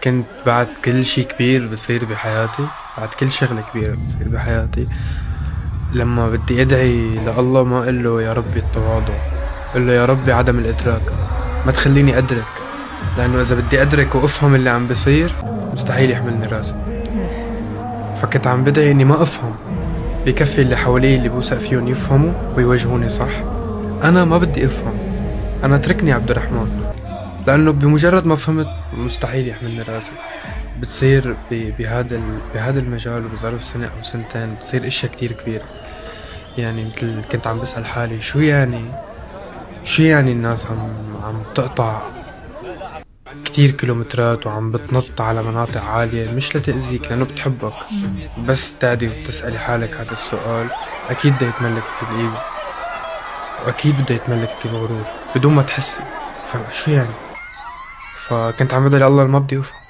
كنت بعد كل شي كبير بصير بحياتي، بعد كل شغلة كبيرة بتصير بحياتي، لما بدي ادعي لله ما اقول له يا ربي التواضع، اقول له يا ربي عدم الادراك، ما تخليني ادرك، لانه اذا بدي ادرك وافهم اللي عم بصير مستحيل يحملني راسي. فكنت عم بدعي اني ما افهم، بكفي اللي حوالي اللي بوثق فيهم يفهموا ويوجهوني صح. انا ما بدي افهم، انا اتركني عبد الرحمن، لانه بمجرد ما فهمت مستحيل يحملني راسي. بتصير بهذا المجال وبظرف سنة أو سنتين بتصير أشياء كتير كبيرة. يعني مثل كنت عم بسأل حالي شو يعني الناس عم تقطع كتير كيلومترات وعم بتنط على مناطق عالية مش لتأذيك لأنه بتحبك. بس تعدي وتسألي حالك هذا السؤال أكيد بده يتملكك الإيجو، وأكيد بده يتملكك الغرور بدون ما تحسي. فشو يعني؟ فكنت عم بدعي لله ما بدي أفهم.